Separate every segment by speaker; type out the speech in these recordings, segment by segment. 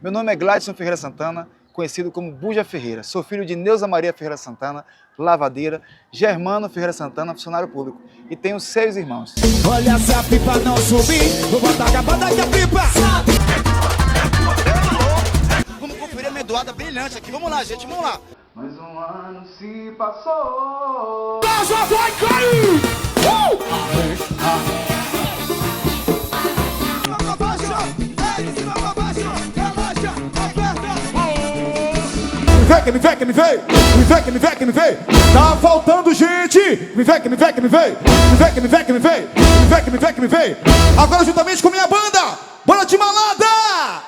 Speaker 1: Meu nome é Gladson Ferreira Santana, conhecido como Buja Ferreira. Sou filho de Neuza Maria Ferreira Santana, lavadeira, Germano Ferreira Santana, funcionário público, e tenho 6 irmãos.
Speaker 2: Olha, se a pipa não subir, vou botar a gabada que a pipa sobe.
Speaker 3: Vamos conferir a amendoada brilhante aqui. Vamos lá, gente, vamos lá.
Speaker 1: Mais um ano se passou.
Speaker 2: Casa vai cair! Me vem, que me vem! Me vem, que me vem, que me vem! Tá faltando gente! Me vem, que me vem, que me vem! Me vem, que me vem, que me vem! Me vem, que me vem, que me vem! Agora juntamente com minha banda! Banda de Malada!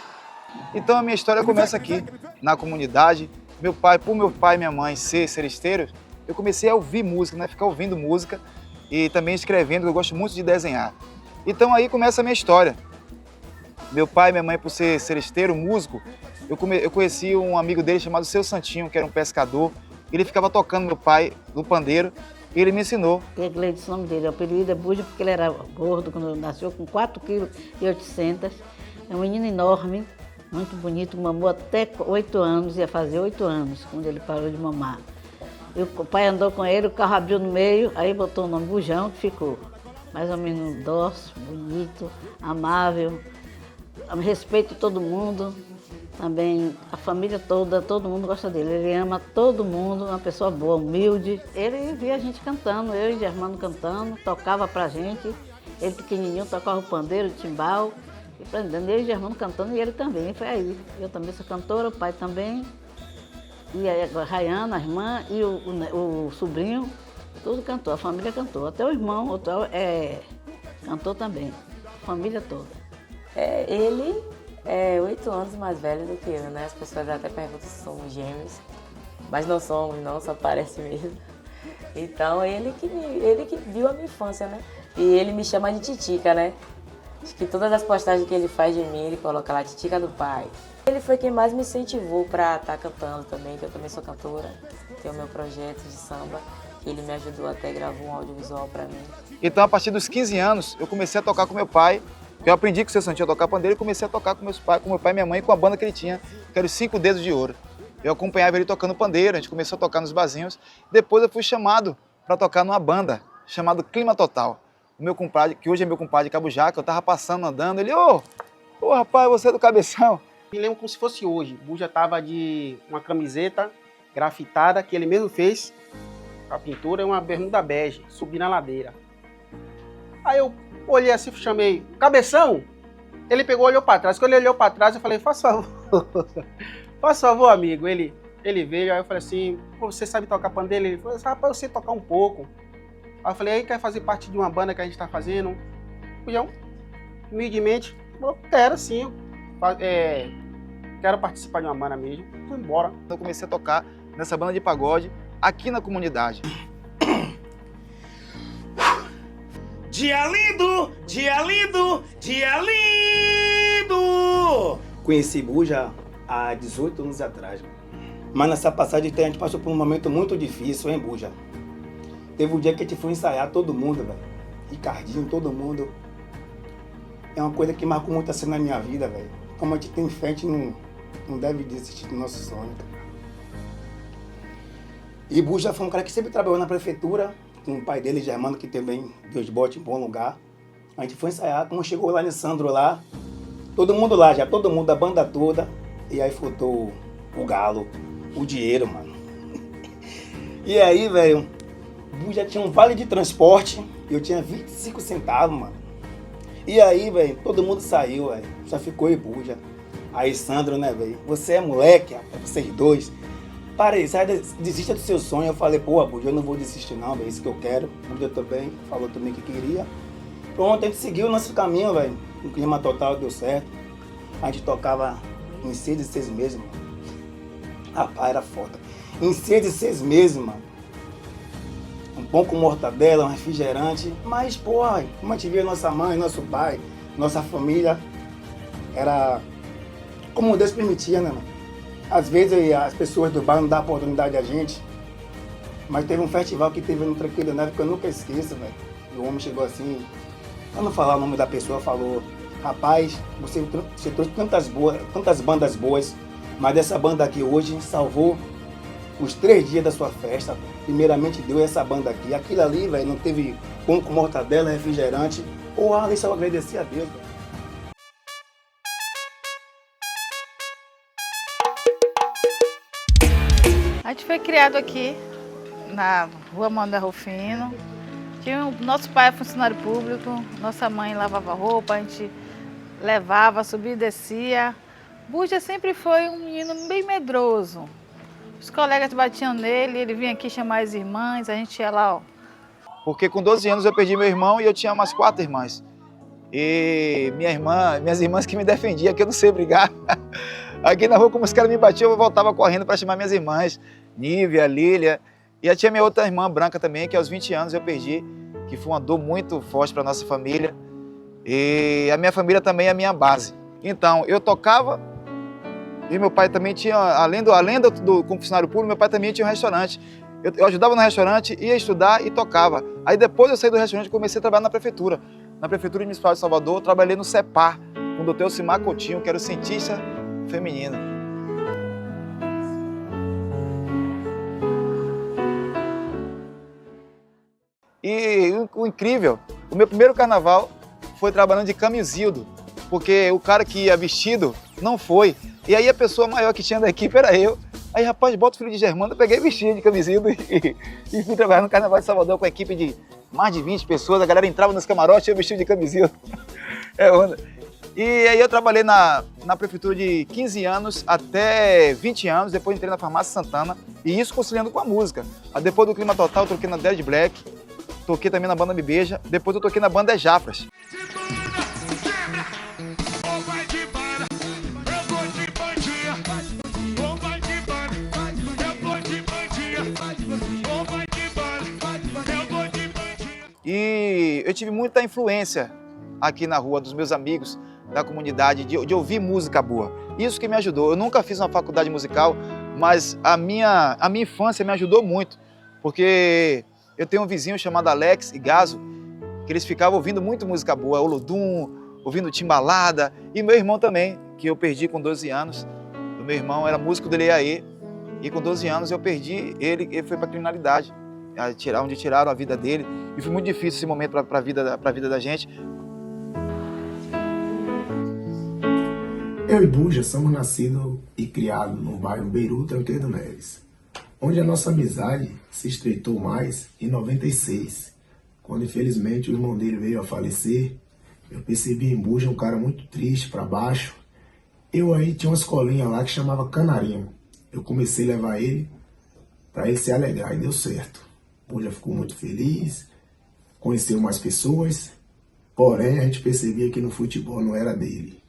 Speaker 1: Então a minha história começa aqui, na comunidade. Por meu pai e minha mãe ser seresteiros, eu comecei a ouvir música, né? Ficar ouvindo música e também escrevendo, eu gosto muito de desenhar. Então aí começa a minha história. Meu pai e minha mãe, por ser seresteiro, músico, eu conheci um amigo dele chamado Seu Santinho, que era um pescador. Ele ficava tocando meu pai no pandeiro e ele me ensinou.
Speaker 4: É Gleidson, o nome dele. O apelido é Buja porque ele era gordo quando nasceu, com 4,8 kg. É um menino enorme, muito bonito, mamou até 8 anos, ia fazer 8 anos quando ele parou de mamar. O pai andou com ele, o carro abriu no meio, aí botou o nome Bujão, que ficou. Mais ou menos dócil, bonito, amável, respeita todo mundo. Também a família toda, todo mundo gosta dele. Ele ama todo mundo, uma pessoa boa, humilde. Ele via a gente cantando, eu e Germano cantando, tocava pra gente. Ele pequenininho tocava o pandeiro, o timbal. E aprendendo, eu e Germano cantando e ele também, foi aí. Eu também sou cantora, o pai também. E a Rayana, a irmã e o sobrinho, tudo cantou, a família cantou. Até o irmão cantou também, a família toda.
Speaker 5: Ele é 8 anos mais velho do que eu, né? As pessoas até perguntam se somos gêmeos, mas não somos, não, só parece mesmo. Então, ele que viu a minha infância, né? E ele me chama de Titica, né? Acho que todas as postagens que ele faz de mim, ele coloca lá, Titica do pai. Ele foi quem mais me incentivou para estar cantando também, que eu também sou cantora, tenho o meu projeto de samba, que ele me ajudou até gravar um audiovisual para mim.
Speaker 1: Então, a partir dos 15 anos, eu comecei a tocar com meu pai. Eu aprendi com o Seu Santinho a tocar pandeiro e comecei a tocar com meu pai e minha mãe, com a banda que ele tinha, que era os 5 Dedos de Ouro. Eu acompanhava ele tocando pandeiro, a gente começou a tocar nos barzinhos. Depois eu fui chamado para tocar numa banda chamada Clima Total. O meu compadre, que hoje é meu compadre Cabujaca, eu tava passando, andando, ele, ô rapaz, você é do Cabeção?
Speaker 6: Me lembro como se fosse hoje. O Buja tava de uma camiseta grafitada, que ele mesmo fez, a pintura, e uma bermuda bege, subi na ladeira. Aí eu olhei assim, chamei, Cabeção? Ele pegou, olhou para trás. Quando ele olhou para trás, eu falei, faça favor, faça favor, amigo. Ele veio, aí eu falei assim, você sabe tocar pandeiro? Ele falou, rapaz, eu sei tocar um pouco. Aí eu falei, aí quer fazer parte de uma banda que a gente tá fazendo? Bujão, humildemente, falou, quero sim, quero participar de uma banda mesmo. Fui embora.
Speaker 1: Eu comecei a tocar nessa banda de pagode aqui na comunidade.
Speaker 2: Dia lindo, dia lindo, dia lindo!
Speaker 7: Conheci Buja há 18 anos atrás. Mas nessa passagem a gente passou por um momento muito difícil, hein, Buja? Teve um dia que a gente foi ensaiar todo mundo, velho. Ricardinho, todo mundo. É uma coisa que marcou muito assim na minha vida, velho. Como a gente tem fé, a gente não deve desistir do nosso sonho. E Buja foi um cara que sempre trabalhou na prefeitura, com o pai dele, Germano, que também Deus bote em bom lugar. A gente foi ensaiar, quando chegou lá em Sandro lá, todo mundo lá já, todo mundo, a banda toda. E aí faltou o galo, o dinheiro, mano. E aí, velho, Buja tinha um vale de transporte, eu tinha 25 centavos, mano. E aí, velho, todo mundo saiu, velho, só ficou eu e Buja. Aí Sandro, né, velho, você é moleque, vocês dois. Parei, desista do seu sonho. Eu falei, pô, Buja, eu não vou desistir não, é isso que eu quero. O Buja também falou também que queria. Pronto, a gente seguiu o nosso caminho, velho. O Clima Total deu certo. A gente tocava em 6 de 6 meses, mano. Rapaz, era foda. Em 6 de 6 meses, mano. Um pão com mortadela, um refrigerante. Mas, porra, como a gente via nossa mãe, nosso pai, nossa família, era como Deus permitia, né, mano? Às vezes as pessoas do bairro não dão oportunidade a gente, mas teve um festival que teve no Tranquilo Neve que eu nunca esqueço, velho. E o homem chegou assim, pra não falar o nome da pessoa, falou, rapaz, você trouxe tantas bandas boas, mas essa banda aqui hoje salvou os 3 dias da sua festa. Primeiramente deu essa banda aqui. Aquilo ali, velho, não teve pão com mortadela, refrigerante. Ô, Alisson, eu agradeci a Deus, velho.
Speaker 8: A gente foi criado aqui, na rua Manuel Rufino. Nosso pai é funcionário público, nossa mãe lavava roupa, a gente levava, subia e descia. Buja sempre foi um menino bem medroso. Os colegas batiam nele, ele vinha aqui chamar as irmãs, a gente ia lá, ó.
Speaker 1: Porque com 12 anos eu perdi meu irmão e eu tinha umas 4 irmãs. E minhas irmãs que me defendiam, que eu não sei brigar. Aqui na rua, como os caras me batiam, eu voltava correndo para chamar minhas irmãs, Nívia, Lília. E eu tinha minha outra irmã branca também, que aos 20 anos eu perdi, que foi uma dor muito forte para nossa família. E a minha família também é a minha base. Então, eu tocava e meu pai também tinha, além do funcionário público, meu pai também tinha um restaurante. Eu ajudava no restaurante, ia estudar e tocava. Aí depois eu saí do restaurante e comecei a trabalhar na prefeitura. Na Prefeitura Municipal de Salvador, eu trabalhei no CEPAR, com o doutor Elcimar Coutinho, que era o cientista feminino. E o incrível, o meu primeiro carnaval foi trabalhando de camisildo, porque o cara que ia vestido não foi. E aí a pessoa maior que tinha da equipe era eu. Aí, rapaz, bota o filho de Germano, eu peguei vestido de camisildo e fui trabalhar no Carnaval de Salvador com a equipe de mais de 20 pessoas. A galera entrava nos camarotes e eu vestido de camisildo. É onda. E aí eu trabalhei na prefeitura de 15 anos até 20 anos, depois entrei na Farmácia Santana, e isso conciliando com a música. Aí depois do Clima Total, eu toquei na Dead Black, toquei também na banda Me Beija, depois eu toquei na banda Jafras. E eu tive muita influência aqui na rua dos meus amigos, da comunidade, de ouvir música boa. Isso que me ajudou. Eu nunca fiz uma faculdade musical, mas a minha infância me ajudou muito, porque eu tenho um vizinho chamado Alex e Gazo, que eles ficavam ouvindo muito música boa, Olodum, ouvindo Timbalada, e meu irmão também, que eu perdi com 12 anos. O meu irmão era músico do Leiaê, e com 12 anos eu perdi ele foi para a criminalidade, onde tiraram a vida dele, e foi muito difícil esse momento para a vida da gente.
Speaker 9: Eu e Buja somos nascidos e criados no bairro Beiru, Tranqueiro Neves, onde a nossa amizade se estreitou mais em 96, quando infelizmente o irmão dele veio a falecer. Eu percebi em Buja um cara muito triste, para baixo. Eu aí tinha uma escolinha lá que chamava Canarinho. Eu comecei a levar ele para ele se alegrar e deu certo. Buja ficou muito feliz, conheceu mais pessoas, porém a gente percebia que no futebol não era dele.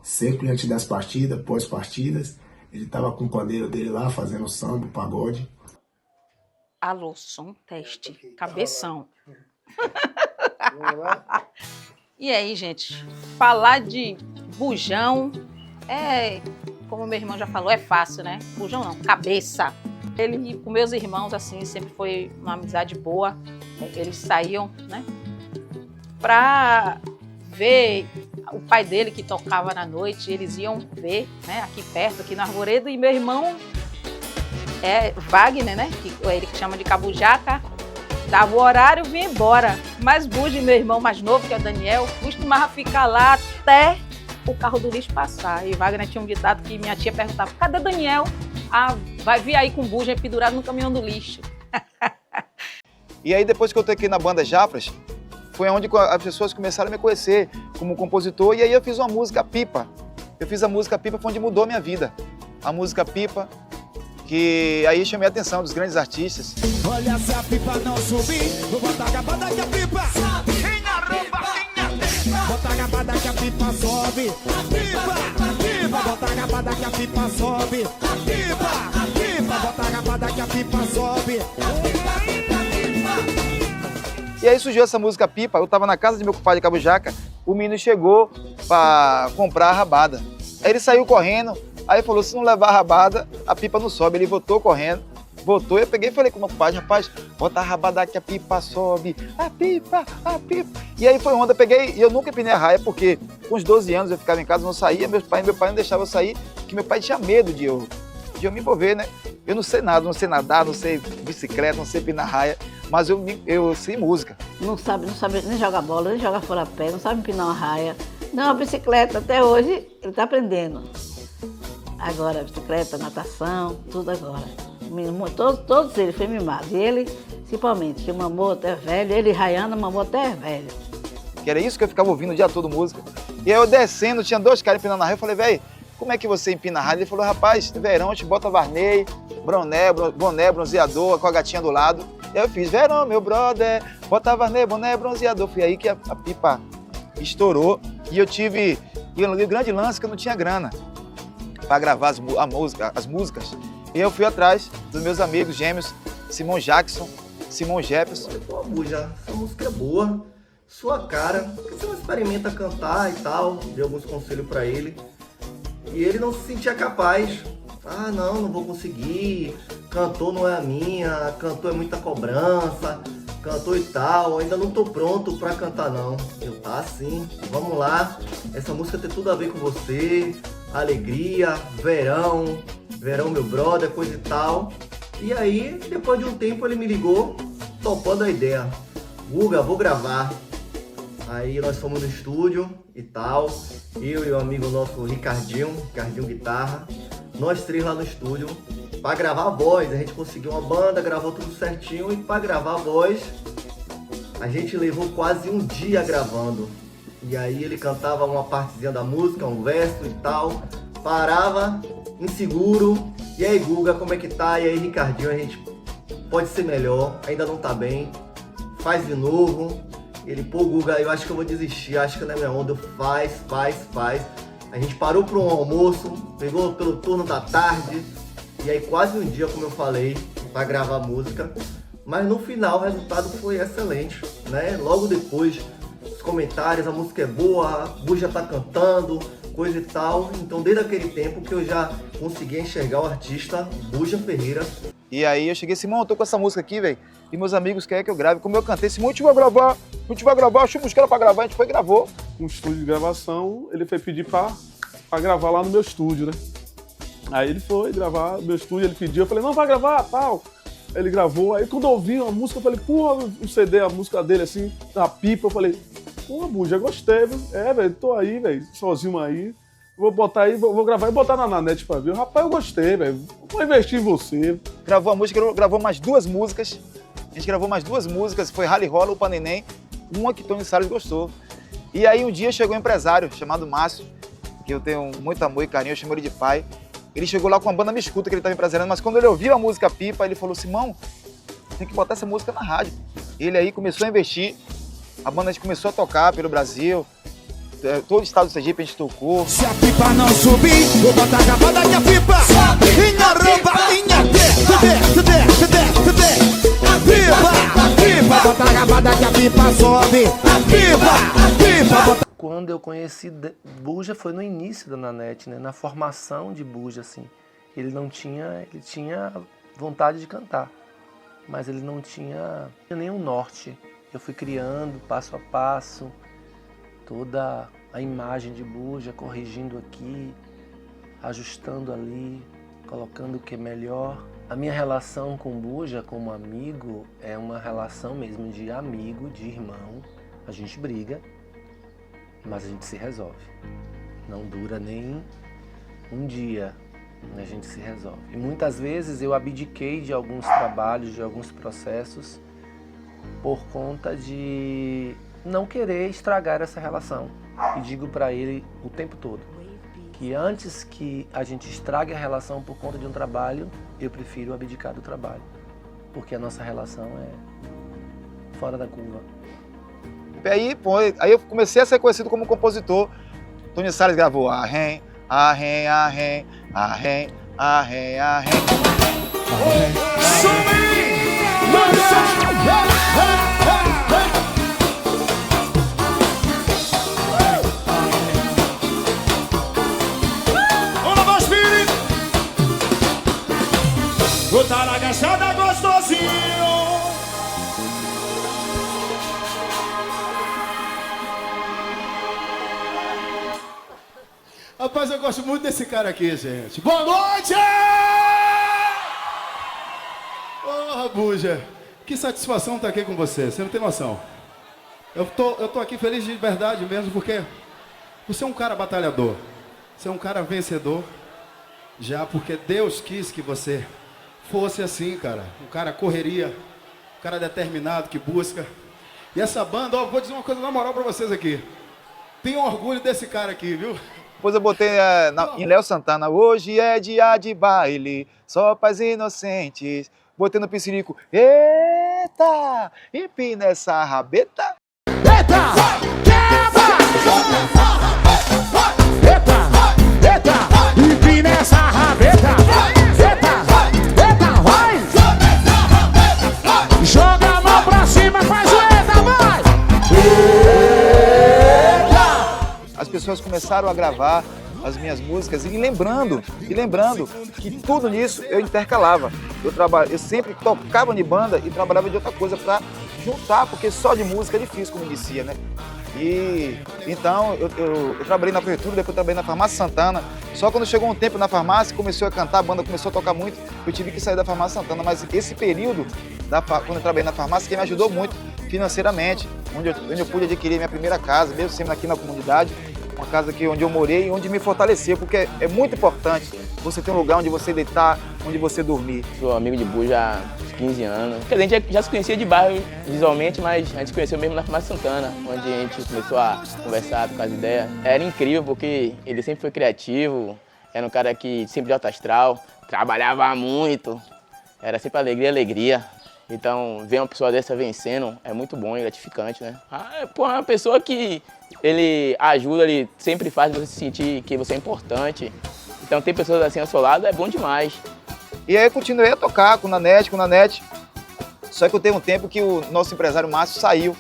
Speaker 9: Sempre antes das partidas, pós-partidas, ele estava com o pandeiro dele lá, fazendo samba, pagode.
Speaker 10: Alô, som, teste, cabeção. E aí, gente, falar de bujão é, como meu irmão já falou, é fácil, né? Bujão não, cabeça. Ele, com meus irmãos, assim, sempre foi uma amizade boa. Eles saíam, né, pra ver o pai dele que tocava na noite, eles iam ver, né, aqui perto, aqui no Arvoredo, e meu irmão Wagner, né, que ele que chama de Cabujaca, dava o horário e vinha embora. Mas Buja, meu irmão mais novo, que é o Daniel, costumava ficar lá até o carro do lixo passar. E Wagner tinha um ditado que minha tia perguntava: cadê Daniel? Ah, vai vir aí com o Buja pendurado no caminhão do lixo.
Speaker 1: E aí depois que eu toquei na banda Jafras, foi onde as pessoas começaram a me conhecer como compositor, e aí eu fiz uma música Pipa. Eu fiz a música Pipa, foi onde mudou a minha vida. A música Pipa, que aí chamei a atenção dos grandes artistas.
Speaker 2: Olha, se a pipa não subir, vou botar a gabada que a pipa sobe. Quem na rampa, quem na bota a gabada que a pipa sobe. Pipa, bota a gabada que a pipa sobe. Pipa, bota a gabada que a pipa sobe.
Speaker 1: E aí surgiu essa música Pipa. Eu tava na casa de meu compadre Cabujaca, o menino chegou para comprar a rabada. Aí ele saiu correndo, aí falou: se não levar a rabada, a pipa não sobe. Ele voltou correndo voltou, eu peguei e falei com o meu pai, rapaz, bota a rabada que a pipa sobe, a pipa. E aí foi onda, eu peguei, e eu nunca empinei a raia, porque com os 12 anos eu ficava em casa, não saía, meu pai não deixava eu sair, porque meu pai tinha medo de eu me envolver, né? Eu não sei nada, não sei nadar, não sei bicicleta, não sei empinar raia, mas eu sei música.
Speaker 4: Não sabe nem jogar bola, nem jogar fora pé, não sabe empinar uma raia. Não, a bicicleta, até hoje, ele está aprendendo. Agora, bicicleta, natação, tudo agora. Todos eles foi mimado. E ele, principalmente, que mamou até velho, ele e Rayana mamou até velho.
Speaker 1: Que era isso que eu ficava ouvindo o dia todo música. E aí eu descendo, tinha 2 caras empinando a raia, eu falei, velho, como é que você empina a raia? Ele falou, rapaz, verão a gente bota Varney, boné, bronzeador, com a gatinha do lado. E aí eu fiz, verão, meu brother, bota Varney, boné, bronzeador. Foi aí que a pipa estourou e eu tive... E o grande lance que eu não tinha grana para gravar as músicas. E eu fui atrás dos meus amigos gêmeos, Simon Jackson, Simon Jefferson.
Speaker 11: Pô, Buja, essa música é boa, sua cara, por que você não experimenta cantar e tal? Dei alguns conselhos pra ele. E ele não se sentia capaz. Ah, não vou conseguir, cantor não é a minha, cantor é muita cobrança, cantor e tal, ainda não tô pronto pra cantar não. Eu, tá sim, vamos lá, essa música tem tudo a ver com você, alegria, verão meu brother, coisa e tal. E aí, depois de um tempo ele me ligou, topando a ideia. Guga, vou gravar. Aí nós fomos no estúdio e tal, eu e o amigo nosso Ricardinho Guitarra, nós 3 lá no estúdio, para gravar a voz. A gente conseguiu uma banda, gravou tudo certinho e para gravar a voz, a gente levou quase um dia gravando. E aí ele cantava uma partezinha da música, um verso e tal, parava, inseguro, e aí Guga, como é que tá? E aí Ricardinho, a gente pode ser melhor, ainda não tá bem, faz de novo. Ele, pô, Guga, eu acho que eu vou desistir, acho que não é minha onda, faz. A gente parou para um almoço, pegou pelo turno da tarde, e aí quase um dia, como eu falei, para gravar música. Mas no final o resultado foi excelente, né? Logo depois, os comentários, a música é boa, a Buja tá cantando, coisa e tal. Então desde aquele tempo que eu já consegui enxergar o artista Buja Ferreira.
Speaker 1: E aí eu cheguei, Simão, eu tô com essa música aqui, velho, e meus amigos querem que eu grave. Como eu cantei, Simão, a gente vai gravar, achei uma música pra gravar, a gente foi e gravou.
Speaker 12: Um estúdio de gravação, ele foi pedir pra gravar lá no meu estúdio, né? Aí ele foi gravar no meu estúdio, ele pediu, eu falei, não, vai gravar, tal. Ele gravou, aí quando eu ouvi a música, eu falei, porra, o CD, a música dele, assim, da pipa, eu falei, porra, Buja, gostei, viu? Velho, tô aí, velho, sozinho aí. Vou botar aí, vou gravar e botar na net pra ver. Rapaz, eu gostei, velho. Vou investir em você.
Speaker 1: Gravou a música, gravou mais 2 músicas. A gente gravou mais 2 músicas, foi Rally Rola, o Paneném, uma que Tony Salles gostou. E aí um dia chegou um empresário chamado Márcio, que eu tenho muito amor e carinho, eu chamo ele de pai. Ele chegou lá com uma banda Me Escuta que ele estava empresariando, mas quando ele ouviu a música Pipa, ele falou, Simão, tem que botar essa música na rádio. Ele aí começou a investir, a banda a gente começou a tocar pelo Brasil, todo o estado do Sergipe a gente tocou.
Speaker 2: Se a pipa não subir, vou botar a gravada que a pipa sobe. Inha rouba, inha pipa, botar a gravada que a pipa sobe. Pipa.
Speaker 11: Quando eu conheci Buja foi no início da Nanete, né? Na formação de Buja, assim. Ele tinha vontade de cantar, mas ele não tinha nenhum norte. Eu fui criando passo a passo toda a imagem de Buja, corrigindo aqui, ajustando ali, colocando o que é melhor. A minha relação com Buja como amigo é uma relação mesmo de amigo, de irmão. A gente briga, mas a gente se resolve. Não dura nem um dia, a gente se resolve. E muitas vezes eu abdiquei de alguns trabalhos, de alguns processos, por conta de não querer estragar essa relação. E digo para ele o tempo todo que antes que a gente estrague a relação por conta de um trabalho, eu prefiro abdicar do trabalho, porque a nossa relação é fora da curva.
Speaker 1: Aí eu comecei a ser conhecido como compositor. Tony Salles gravou Arrém, Arrém, Arrém, Arrém, Arrém, Arrém.
Speaker 2: Botar na agachada gostosinho. Rapaz, eu gosto muito desse cara aqui, gente. Boa noite! Ô, Buja, que satisfação estar aqui com você. Você não tem noção. Eu tô aqui feliz de verdade mesmo, porque você é um cara batalhador. Você é um cara vencedor. Já porque Deus quis que você fosse assim, cara. Um cara correria, um cara determinado, que busca. E essa banda, ó, vou dizer uma coisa na moral pra vocês aqui. Tenho orgulho desse cara aqui, viu?
Speaker 1: Depois eu botei em Léo Santana, hoje é dia de baile, só paz inocentes. Botei no Piscirico, eita, empina essa rabeta.
Speaker 2: Eita, quebra! Eita, eita, empina essa rabeta. Eita, vai! Joga a mão pra cima, faz o eita, vai!
Speaker 1: As pessoas começaram a gravar as minhas músicas e lembrando que tudo nisso eu intercalava. Eu sempre tocava de banda e trabalhava de outra coisa para juntar, porque só de música é difícil, como dizia, né? E então eu trabalhei na prefeitura, depois trabalhei na Farmácia Santana. Só quando chegou um tempo na farmácia, começou a cantar, a banda começou a tocar muito, eu tive que sair da Farmácia Santana. Mas esse período, quando eu trabalhei na farmácia, que me ajudou muito financeiramente, onde eu pude adquirir minha primeira casa, mesmo sendo aqui na comunidade. Uma casa aqui onde eu morei e onde me fortaleceu, porque é muito importante você ter um lugar onde você deitar, onde você dormir.
Speaker 13: Sou amigo de Bu já há 15 anos. A gente já se conhecia de bairro visualmente, mas a gente se conheceu mesmo na Farmácia Santana, onde a gente começou a conversar, trocar as ideias. Era incrível, porque ele sempre foi criativo, era um cara que sempre de alto astral, trabalhava muito, era sempre alegria, alegria. Então, ver uma pessoa dessa vencendo é muito bom e gratificante, né? É uma pessoa que ele ajuda, ele sempre faz você sentir que você é importante. Então, ter pessoas assim ao seu lado é bom demais.
Speaker 1: E aí eu continuei a tocar com o Nanete. Só que eu tenho um tempo que o nosso empresário Márcio saiu,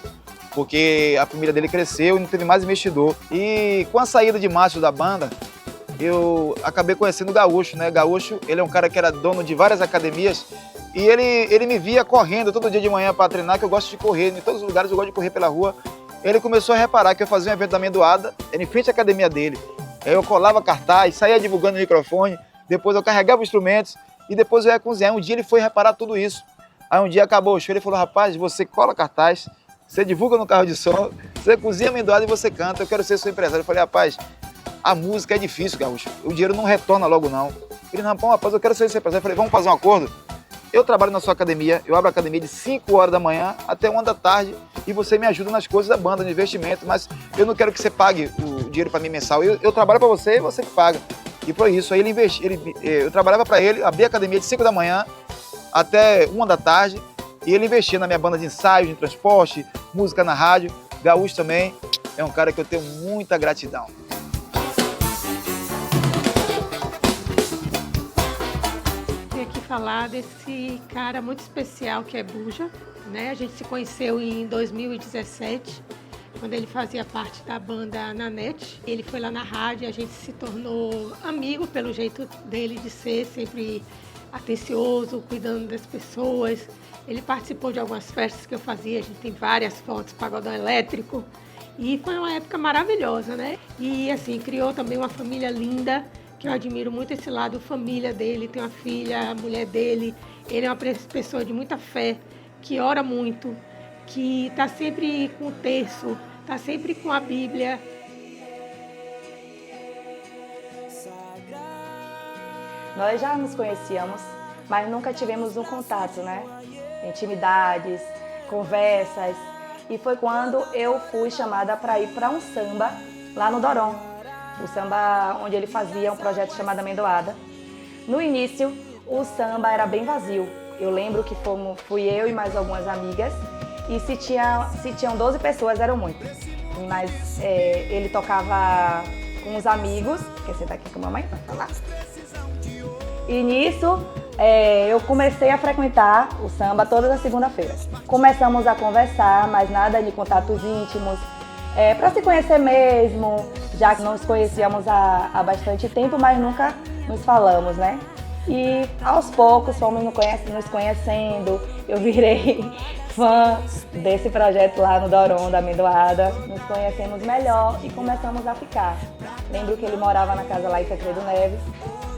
Speaker 1: porque a família dele cresceu e não teve mais investidor. E com a saída de Márcio da banda, eu acabei conhecendo o Gaúcho, né? Gaúcho, ele é um cara que era dono de várias academias e ele me via correndo todo dia de manhã para treinar, que eu gosto de correr, em todos os lugares eu gosto de correr pela rua. Ele começou a reparar que eu fazia um evento da Amendoada, era em frente à academia dele. Aí eu colava cartaz, saía divulgando no microfone, depois eu carregava os instrumentos e depois eu ia cozinhar. Um dia ele foi reparar tudo isso. Aí um dia acabou o show, ele falou, rapaz, você cola cartaz, você divulga no carro de som, você cozinha amendoada e você canta, eu quero ser seu empresário. Eu falei, rapaz, a música é difícil, Gaúcho, o dinheiro não retorna logo não. Ele, não, rapaz, eu quero ser seu empresário. Eu falei, vamos fazer um acordo? Eu trabalho na sua academia, eu abro a academia de 5 horas da manhã até 1 da tarde e você me ajuda nas coisas da banda, no investimento, mas eu não quero que você pague o dinheiro para mim mensal, eu trabalho para você e você que paga. E foi isso, aí eu trabalhava para ele, abri a academia de 5 da manhã até 1 da tarde e ele investia na minha banda de ensaios, de transporte, música na rádio. Gaúcho também é um cara que eu tenho muita gratidão.
Speaker 14: Falar desse cara muito especial que é Buja, né? A gente se conheceu em 2017, quando ele fazia parte da banda Nanete. Ele foi lá na rádio, a gente se tornou amigo pelo jeito dele de ser, sempre atencioso, cuidando das pessoas. Ele participou de algumas festas que eu fazia, a gente tem várias fotos, pagodão elétrico. E foi uma época maravilhosa, né? E assim, criou também uma família linda. Eu admiro muito esse lado, família dele, tem uma filha, a mulher dele. Ele é uma pessoa de muita fé, que ora muito, que está sempre com o terço, está sempre com a Bíblia.
Speaker 15: Nós já nos conhecíamos, mas nunca tivemos um contato, né? Intimidades, conversas. E foi quando eu fui chamada para ir para um samba lá no Doron. O samba onde ele fazia um projeto chamado Amendoada. No início, o samba era bem vazio. Eu lembro que fui eu e mais algumas amigas. E se tinham 12 pessoas, eram muitas. Mas ele tocava com os amigos. Quer sentar aqui com a mamãe? Tá lá. E nisso, eu comecei a frequentar o samba todas as segundas-feiras. Começamos a conversar, mas nada de contatos íntimos. Para se conhecer mesmo, já que nos conhecíamos há bastante tempo, mas nunca nos falamos, né? E aos poucos fomos nos conhecendo, eu virei fã desse projeto lá no Doron, da Amendoada, nos conhecemos melhor e começamos a ficar. Lembro que ele morava na casa lá em Tancredo Neves,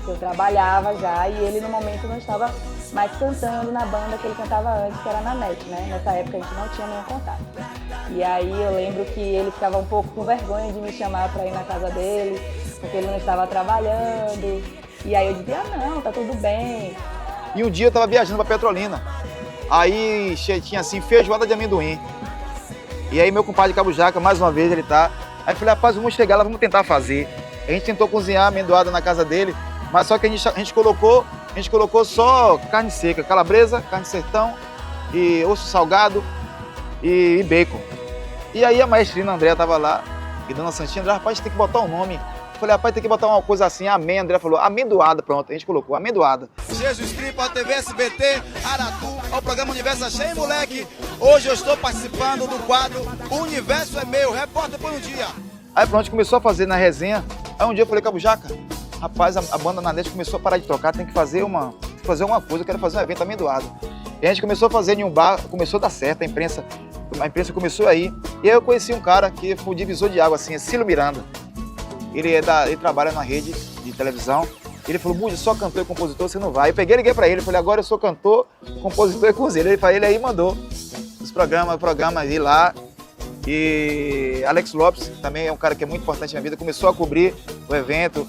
Speaker 15: que eu trabalhava já, e ele no momento não estava mais cantando na banda que ele cantava antes, que era na NET, né? Nessa época a gente não tinha nenhum contato. E aí eu lembro que ele ficava um pouco com vergonha de me chamar para ir na casa dele, porque ele não estava trabalhando. E aí eu dizia, não, tá tudo bem.
Speaker 1: E um dia eu tava viajando para Petrolina. Aí tinha assim, feijoada de amendoim. E aí meu compadre Cabo Jaca, mais uma vez ele tá. Aí eu falei, rapaz, vamos chegar lá, vamos tentar fazer. A gente tentou cozinhar a amendoada na casa dele, mas só que a gente colocou só carne seca, calabresa, carne sertão, e osso salgado e bacon. E aí a maestrina Andréa tava lá, e dona Santinha, André, rapaz, tem que botar um nome. Eu falei, rapaz, tem que botar uma coisa assim, amém. A André falou, amendoada, pronto, a gente colocou, amendoada.
Speaker 3: Jesus Cristo, a TV SBT, Aratu, ao programa Universo Achei, moleque. Hoje eu estou participando do quadro O Universo é Meu, repórter por um dia.
Speaker 1: Aí pronto, a gente começou a fazer na resenha. Aí um dia eu falei, Cabo Jaca, rapaz, a banda na net começou a parar de tocar, tem que fazer uma coisa, eu quero fazer um evento amendoado. E a gente começou a fazer em um bar, começou a dar certo, a imprensa começou aí. E aí eu conheci um cara que foi o divisor de água, assim, é Cílio Miranda. Ele trabalha na rede de televisão. Ele falou, Buja, só cantor e compositor você não vai. Eu peguei e liguei pra ele, falei, agora eu sou cantor, compositor e cozinheiro. Ele aí mandou os programas aí lá. E Alex Lopes também é um cara que é muito importante na minha vida, começou a cobrir o evento.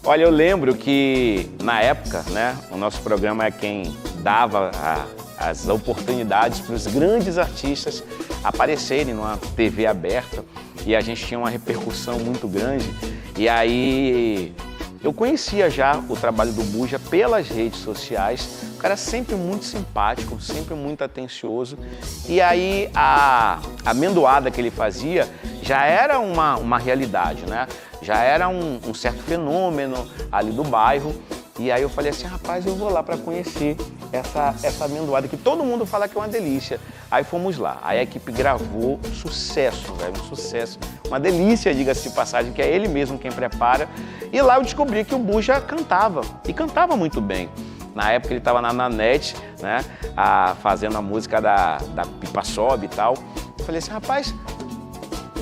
Speaker 16: Olha, eu lembro que na época, né, o nosso programa é quem dava as oportunidades para os grandes artistas aparecerem numa TV aberta, e a gente tinha uma repercussão muito grande. E aí eu conhecia já o trabalho do Buja pelas redes sociais, o cara sempre muito simpático, sempre muito atencioso. E aí a amendoada que ele fazia já era uma realidade, né? Já era um certo fenômeno ali do bairro. E aí eu falei assim, rapaz, eu vou lá para conhecer essa amendoada, que todo mundo fala que é uma delícia. Aí fomos lá, aí a equipe gravou, sucesso, velho, um sucesso. Uma delícia, diga-se de passagem, que é ele mesmo quem prepara. E lá eu descobri que o Buja cantava, e cantava muito bem. Na época ele estava na NET, né, fazendo a música da Pipa Sobe e tal. Eu falei assim, rapaz,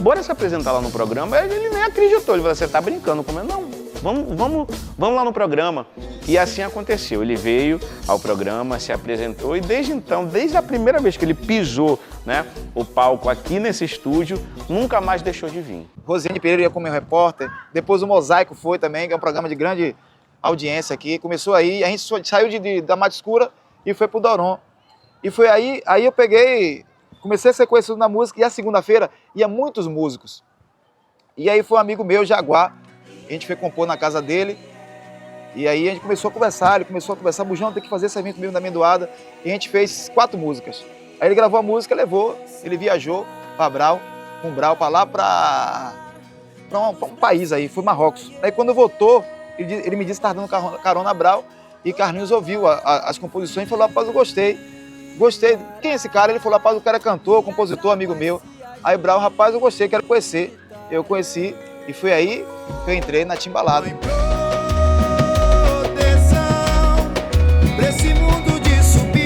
Speaker 16: bora se apresentar lá no programa. Ele nem acreditou, ele falou, você tá brincando comigo? Não, vamos lá no programa. E assim aconteceu, ele veio ao programa, se apresentou e desde então, desde a primeira vez que ele pisou, né, o palco aqui nesse estúdio, nunca mais deixou de vir.
Speaker 1: Rosiane Pereira ia como meu repórter, depois o Mosaico foi também, que é um programa de grande audiência aqui. Começou aí, a gente saiu da Mata Escura e foi pro Doron. E foi aí eu peguei, comecei a ser conhecido na música, e a segunda-feira ia muitos músicos. E aí foi um amigo meu, Jaguar, a gente foi compor na casa dele, e aí a gente começou a conversar, Bujão, tem que fazer esse evento mesmo da amendoada, e a gente fez 4 músicas. Aí ele gravou a música, levou, ele viajou para Brau para lá, para um país aí, foi Marrocos. Aí quando voltou, ele me disse que estava dando carona a Brau, e Carlinhos ouviu as composições e falou, rapaz, eu gostei. Quem é esse cara? Ele falou, rapaz, o cara é cantor, compositor, amigo meu. Aí Brau, rapaz, eu gostei, quero conhecer. Eu conheci, e foi aí que eu entrei na Timbalada.
Speaker 17: Esse mundo de submissão,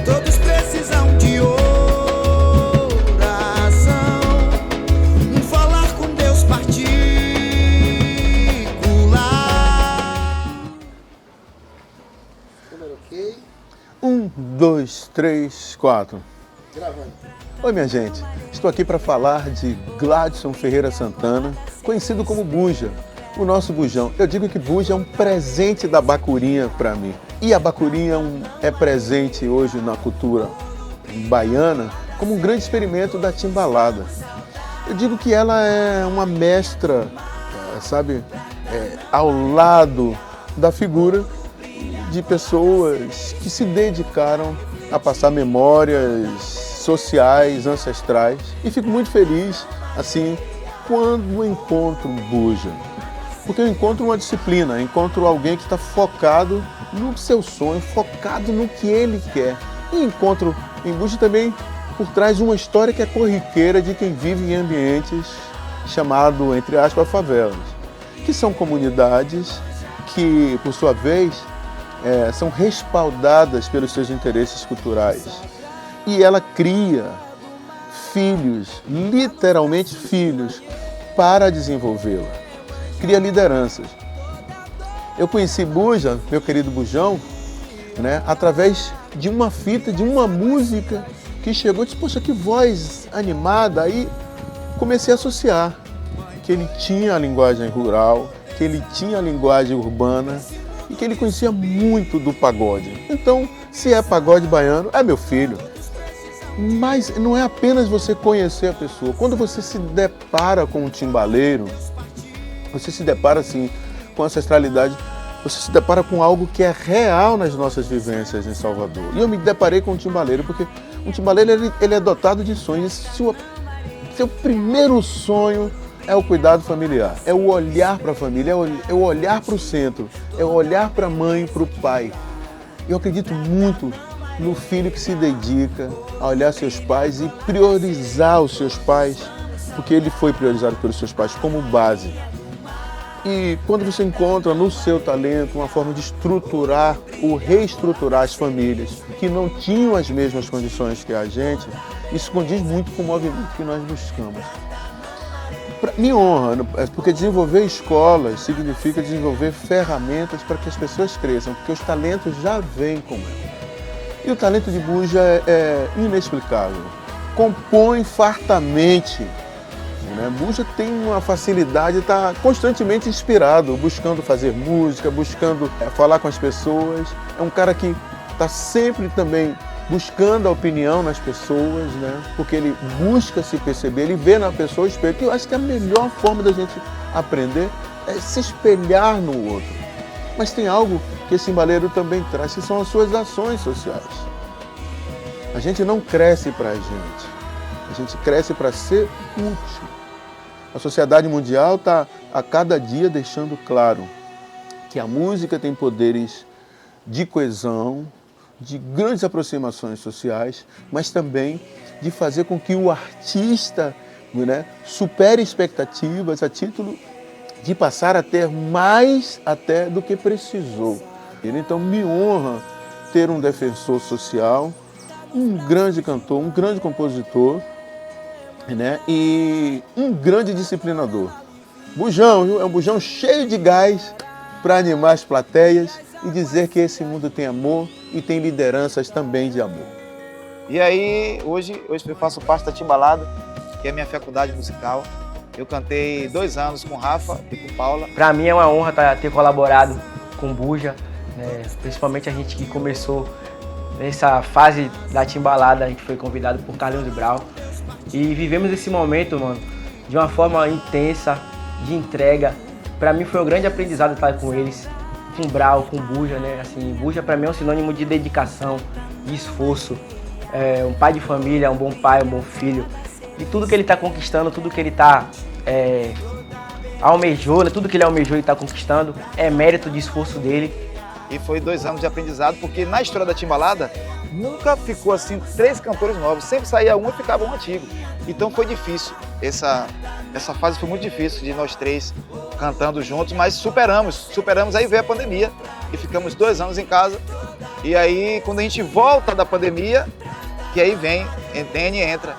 Speaker 17: todos precisam de oração, falar com Deus particular.
Speaker 18: 1, 2, 3, 4.
Speaker 17: Gravando.
Speaker 18: Oi, minha gente. Estou aqui para falar de Gladson Ferreira Santana, conhecido como Buja, o nosso Bujão. Eu digo que Buja é um presente da bacurinha para mim. E a bacurinha é presente hoje na cultura baiana como um grande experimento da timbalada. Eu digo que ela é uma mestra, sabe, ao lado da figura de pessoas que se dedicaram a passar memórias sociais, ancestrais. E fico muito feliz, assim, quando encontro um Buja. Porque eu encontro uma disciplina, encontro alguém que está focado no seu sonho, focado no que ele quer. E encontro em Buja também por trás de uma história que é corriqueira de quem vive em ambientes chamado, entre aspas, favelas. que são comunidades que, por sua vez, são respaldadas pelos seus interesses culturais. E ela cria filhos, literalmente filhos, para desenvolvê-la. Cria lideranças. Eu conheci Buja, meu querido Bujão, né, através de uma fita, de uma música que chegou e disse, poxa, que voz animada. Aí comecei a associar que ele tinha a linguagem rural, que ele tinha a linguagem urbana e que ele conhecia muito do pagode. Então, se é pagode baiano, é meu filho. Mas não é apenas você conhecer a pessoa. Quando você se depara com um timbaleiro, você se depara assim com ancestralidade, você se depara com algo que é real nas nossas vivências em Salvador. E eu me deparei com um timbaleiro, porque um timbaleiro ele é dotado de sonhos. Seu primeiro sonho é o cuidado familiar, é o olhar para a família, é o olhar para o centro, é o olhar para a mãe, para o pai. Eu acredito muito no filho que se dedica a olhar seus pais e priorizar os seus pais, porque ele foi priorizado pelos seus pais como base. E quando você encontra no seu talento uma forma de estruturar ou reestruturar as famílias que não tinham as mesmas condições que a gente, isso condiz muito com o movimento que nós buscamos. Me honra, porque desenvolver escolas significa desenvolver ferramentas para que as pessoas cresçam, porque os talentos já vêm com elas. E o talento de Buja é inexplicável, compõe fartamente. Buja tem uma facilidade, está constantemente inspirado, buscando fazer música, buscando falar com as pessoas. É um cara que está sempre também buscando a opinião nas pessoas, né? Porque ele busca se perceber, ele vê na pessoa o espelho. E eu acho que a melhor forma da gente aprender é se espelhar no outro. Mas tem algo que esse timbaleiro também traz, que são as suas ações sociais. A gente não cresce para a gente cresce para ser útil. A sociedade mundial está a cada dia deixando claro que a música tem poderes de coesão, de grandes aproximações sociais, mas também de fazer com que o artista, né, supere expectativas a título de passar a ter mais até do que precisou. Então me honra ter um defensor social, um grande cantor, um grande compositor, né, e um grande disciplinador. Bujão, viu? É um bujão cheio de gás para animar as plateias e dizer que esse mundo tem amor e tem lideranças também de amor.
Speaker 1: E aí, hoje eu faço parte da Timbalada, que é a minha faculdade musical. Eu cantei 2 anos com Rafa e com Paula.
Speaker 19: Para mim é uma honra ter colaborado com Buja, né? Principalmente a gente que começou nessa fase da Timbalada, a gente foi convidado por Carlinhos Brau. E vivemos esse momento, mano, de uma forma intensa, de entrega. Para mim foi um grande aprendizado estar com eles, com Brau, com Buja, né? Assim, Buja para mim é um sinônimo de dedicação, de esforço. É um pai de família, um bom pai, um bom filho. E tudo que ele está conquistando, tudo que ele almejou, né? Tudo que ele almejou e está conquistando é mérito de esforço dele.
Speaker 1: E foi 2 anos de aprendizado, porque na história da Timbalada nunca ficou assim 3 cantores novos, sempre saía um e ficava um antigo. Então foi difícil, essa fase foi muito difícil de nós 3 cantando juntos, mas superamos, aí veio a pandemia e ficamos 2 anos em casa. E aí quando a gente volta da pandemia, que aí vem, Dene entra.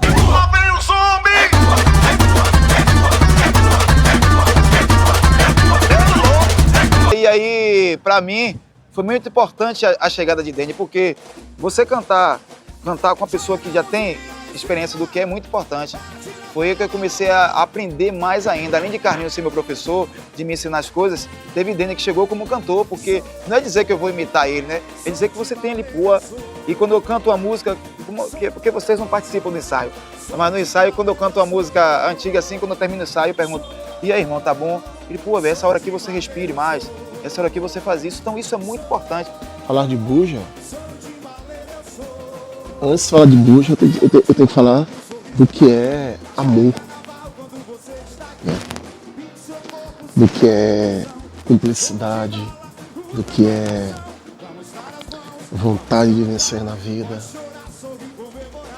Speaker 17: Vem o zumbi!
Speaker 1: E aí, pra mim, foi muito importante a chegada de Dene, porque você cantar com uma pessoa que já tem experiência do que é muito importante. Foi aí que eu comecei a aprender mais ainda. Além de Carlinhos ser meu professor, de me ensinar as coisas, teve Dene que chegou como cantor, porque não é dizer que eu vou imitar ele, né? É dizer que você tem ali pua. E quando eu canto uma música, porque vocês não participam do ensaio, mas no ensaio, quando eu canto uma música antiga assim, quando eu termino o ensaio, eu pergunto, e aí, irmão, tá bom? Ele, pô, essa hora aqui você respire mais, essa hora aqui você faz isso. Então isso é muito importante.
Speaker 9: Falar de Buja, antes de falar de Buja, eu tenho que falar do que é amor, né? Do que é cumplicidade, do que é vontade de vencer na vida,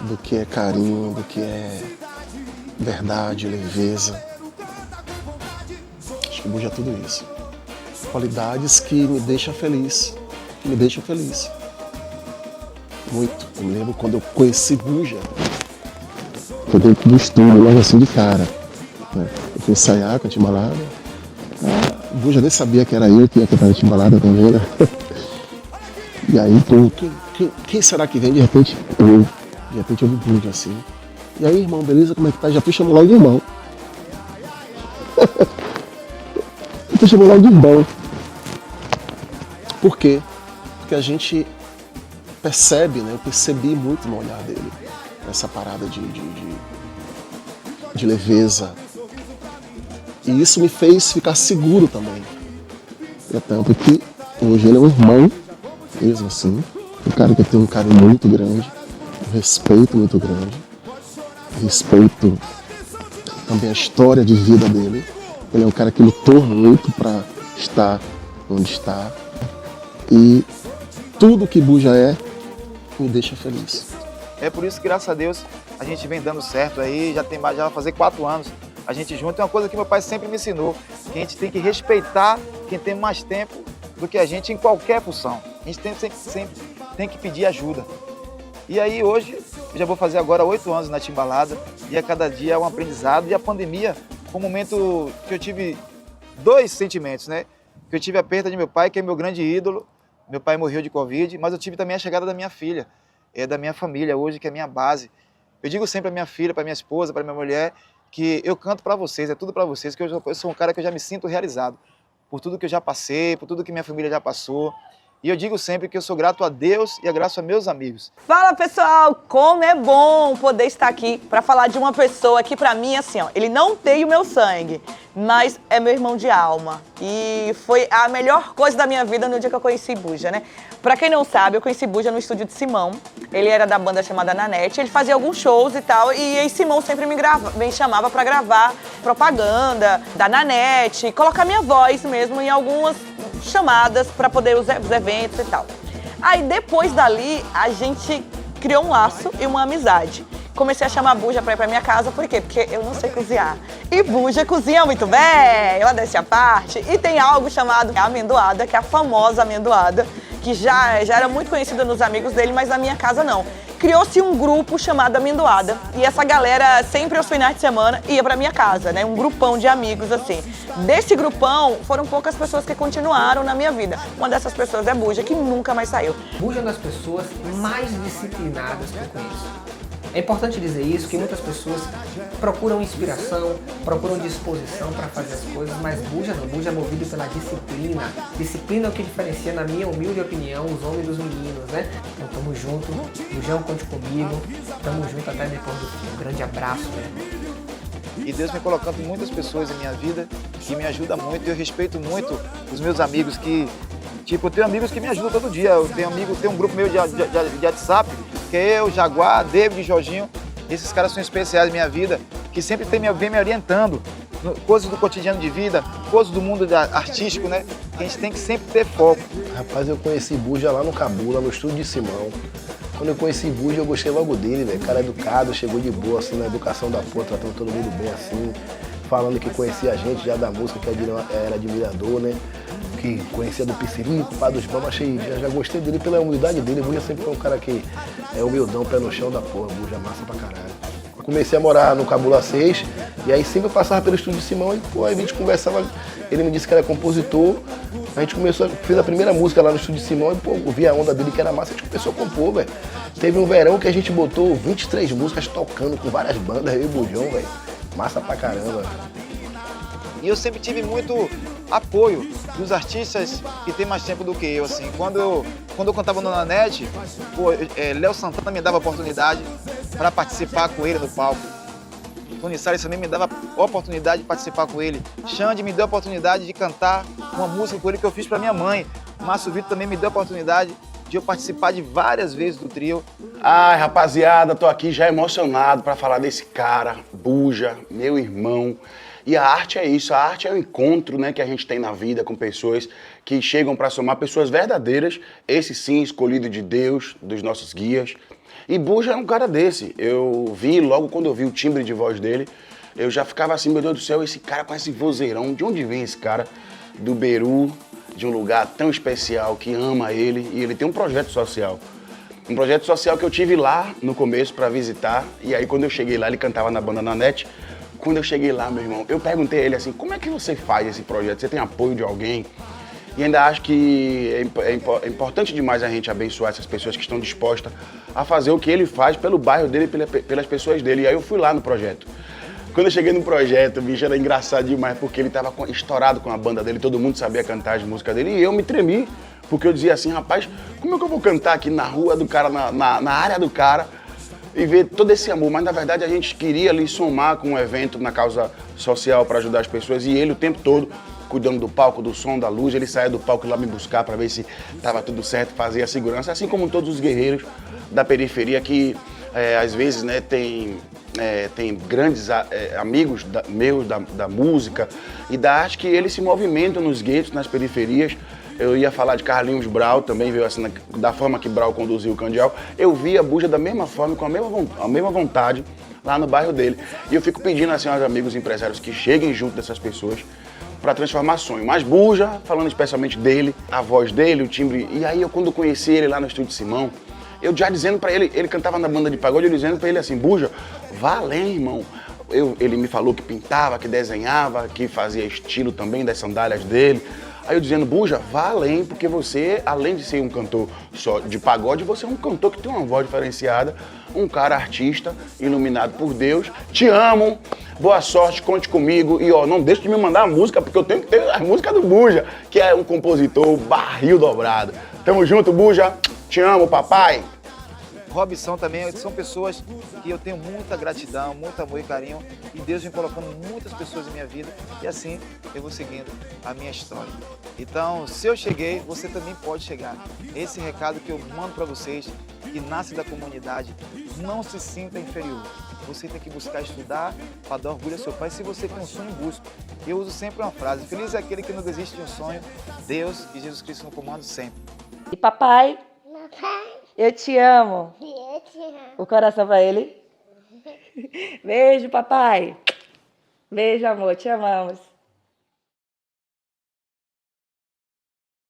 Speaker 9: do que é carinho, do que é verdade, leveza. Acho
Speaker 20: que Buja é tudo isso. Qualidades que me deixam feliz. Que me deixam feliz. Muito. Eu me lembro quando eu conheci Buja. Foi dentro do estúdio, logo assim de cara. Eu fui ensaiar com a Timbalada. Buja nem sabia que era eu que ia cantar a Timbalada também, né? E aí, pô, quem será que vem? De repente, eu. De repente eu vi Buja assim. E aí, irmão, beleza? Como é que tá? Já fui chamando logo de irmão. Eu fui chamando logo de irmão. Por quê? Porque a gente percebe, né? Eu percebi muito no olhar dele. Essa parada de leveza. E isso me fez ficar seguro também. É tanto que hoje ele é um irmão, mesmo assim. Um cara que tem um carinho muito grande, um respeito muito grande. Respeito também a história de vida dele. Ele é um cara que lutou muito para estar onde está. E tudo que Buja é, me deixa feliz.
Speaker 1: É por isso que, graças a Deus, a gente vem dando certo aí, já vai fazer 4 anos. A gente junto, é uma coisa que meu pai sempre me ensinou, que a gente tem que respeitar quem tem mais tempo do que a gente em qualquer função. A gente sempre tem que pedir ajuda. E aí hoje, eu já vou fazer agora 8 anos na Timbalada, e a cada dia é um aprendizado. E a pandemia foi um momento que eu tive 2 sentimentos, né? Que eu tive a perda de meu pai, que é meu grande ídolo. Meu pai morreu de Covid, mas eu tive também a chegada da minha filha, da minha família hoje, que é a minha base. Eu digo sempre para minha filha, para minha esposa, para minha mulher, que eu canto para vocês, é tudo para vocês, que eu sou um cara que eu já me sinto realizado por tudo que eu já passei, por tudo que minha família já passou. E eu digo sempre que eu sou grato a Deus e agradeço a meus amigos.
Speaker 21: Fala, pessoal! Como é bom poder estar aqui para falar de uma pessoa que, para mim, assim, ó, ele não tem o meu sangue, mas é meu irmão de alma. E foi a melhor coisa da minha vida no dia que eu conheci Buja, né? Pra quem não sabe, eu conheci Buja no estúdio de Simão. Ele era da banda chamada Nanete, ele fazia alguns shows e tal, e aí Simão sempre me chamava pra gravar propaganda da Nanete, colocar minha voz mesmo em algumas chamadas pra poder os eventos e tal. Aí depois dali, a gente criou um laço e uma amizade. Comecei a chamar Buja pra ir pra minha casa, por quê? Porque eu não sei cozinhar. E Buja cozinha muito bem, ela desce a parte. E tem algo chamado amendoada, que é a famosa amendoada, que já era muito conhecida nos amigos dele, mas na minha casa não. Criou-se um grupo chamado Amendoada, e essa galera sempre aos finais de semana ia pra minha casa, né? Um grupão de amigos, assim. Desse grupão, foram poucas pessoas que continuaram na minha vida. Uma dessas pessoas é Buja, que nunca mais saiu.
Speaker 22: Buja é uma das pessoas mais disciplinadas que eu conheço. É importante dizer isso, que muitas pessoas procuram inspiração, procuram disposição para fazer as coisas, mas Buja não. Buja é movido pela disciplina. Disciplina é o que diferencia, na minha humilde opinião, os homens dos meninos, né? Então tamo junto, Bujão, conte comigo, tamo junto até depois do fim. Um grande abraço, né?
Speaker 1: E Deus vem colocando muitas pessoas em minha vida que me ajudam muito, e eu respeito muito os meus amigos que... Tipo, eu tenho amigos que me ajudam todo dia. Eu tenho um grupo meu de WhatsApp, que é eu, Jaguar, David, Jorginho. Esses caras são especiais na minha vida, que sempre vem me orientando. Coisas do cotidiano de vida, coisas do mundo artístico, né? Que a gente tem que sempre ter foco.
Speaker 23: Rapaz, eu conheci Buja lá no Cabula, no estúdio de Simão. Quando eu conheci Buja, eu gostei logo dele, velho. Cara educado, chegou de boa, assim, na educação da porra, tratando todo mundo bem, assim. Falando que conhecia a gente já da música, que era admirador, né? Que conhecia do Piscirico, Pá dos Bambas, já gostei dele pela humildade dele. Buja sempre foi um cara que é humildão, pé no chão da porra, Buja massa pra caralho. Comecei a morar no Cabula 6, e aí sempre eu passava pelo estúdio de Simão, e pô, aí a gente conversava, ele me disse que era compositor, a gente fez a primeira música lá no estúdio de Simão, e pô, eu vi a onda dele que era massa, a gente começou a compor, velho. Teve um verão que a gente botou 23 músicas tocando com várias bandas, eu e o Bujão, velho. Massa pra caramba.
Speaker 1: E eu sempre tive muito apoio dos artistas que tem mais tempo do que eu, assim. Quando eu cantava no Nanete, Léo Santana me dava oportunidade para participar com ele no palco. Tony Salles também me dava oportunidade de participar com ele. Xande me deu a oportunidade de cantar uma música com ele que eu fiz para minha mãe. Márcio Vitor também me deu a oportunidade de eu participar de várias vezes do trio.
Speaker 24: Ai, rapaziada, tô aqui já emocionado para falar desse cara, Buja, meu irmão. E a arte é isso, a arte é o encontro, né, que a gente tem na vida com pessoas que chegam para somar, pessoas verdadeiras, esse sim, escolhido de Deus, dos nossos guias. E Buja é um cara desse. Eu vi, logo quando eu vi o timbre de voz dele, eu já ficava assim, meu Deus do céu, esse cara com esse vozeirão, de onde vem esse cara? Do Beru, de um lugar tão especial, que ama ele, e ele tem um projeto social. Um projeto social que eu tive lá no começo para visitar, e aí quando eu cheguei lá, ele cantava na banda Nanete. Quando eu cheguei lá, meu irmão, eu perguntei a ele assim, como é que você faz esse projeto? Você tem apoio de alguém? E ainda acho que é importante demais a gente abençoar essas pessoas que estão dispostas a fazer o que ele faz pelo bairro dele e pelas pessoas dele. E aí eu fui lá no projeto. Quando eu cheguei no projeto, o bicho era engraçado demais, porque ele estava estourado com a banda dele, todo mundo sabia cantar as músicas dele, e eu me tremi, porque eu dizia assim, rapaz, como é que eu vou cantar aqui na rua do cara, na área do cara, e ver todo esse amor? Mas na verdade a gente queria ali somar com um evento na causa social para ajudar as pessoas, e ele o tempo todo cuidando do palco, do som, da luz, ele saía do palco lá me buscar para ver se estava tudo certo, fazia a segurança, assim como todos os guerreiros da periferia que às vezes, né, tem grandes amigos meus da música e da arte que eles se movimentam nos guetos, nas periferias. Eu ia falar de Carlinhos Brau, também veio assim, da forma que Brau conduziu o Candial. Eu vi a Buja da mesma forma, com a mesma vontade, lá no bairro dele. E eu fico pedindo assim aos amigos empresários que cheguem junto dessas pessoas para transformar sonho. Mas Buja, falando especialmente dele, a voz dele, o timbre. E aí, quando eu conheci ele lá no Estúdio Simão, eu já dizendo pra ele, ele cantava na banda de pagode, eu dizendo pra ele assim, Buja, vá além, irmão. Ele me falou que pintava, que desenhava, que fazia estilo também das sandálias dele. Aí eu dizendo, Buja, vá além, porque você, além de ser um cantor só de pagode, você é um cantor que tem uma voz diferenciada, um cara artista, iluminado por Deus. Te amo, boa sorte, conte comigo. E ó, não deixe de me mandar a música, porque eu tenho que ter a música do Buja, que é um compositor barril dobrado. Tamo junto, Buja. Te amo, papai.
Speaker 1: Robson também, são pessoas que eu tenho muita gratidão, muito amor e carinho, e Deus vem colocando muitas pessoas em minha vida, e assim eu vou seguindo a minha história. Então, se eu cheguei, você também pode chegar. Esse recado que eu mando para vocês, que nasce da comunidade, não se sinta inferior. Você tem que buscar estudar para dar orgulho ao seu pai. Se você tem um sonho, busca. Eu uso sempre uma frase, feliz é aquele que não desiste de um sonho, Deus e Jesus Cristo no comando sempre.
Speaker 15: E papai? Eu te amo.
Speaker 5: Eu te amo.
Speaker 15: O coração pra ele. Beijo, papai. Beijo, amor. Te amamos.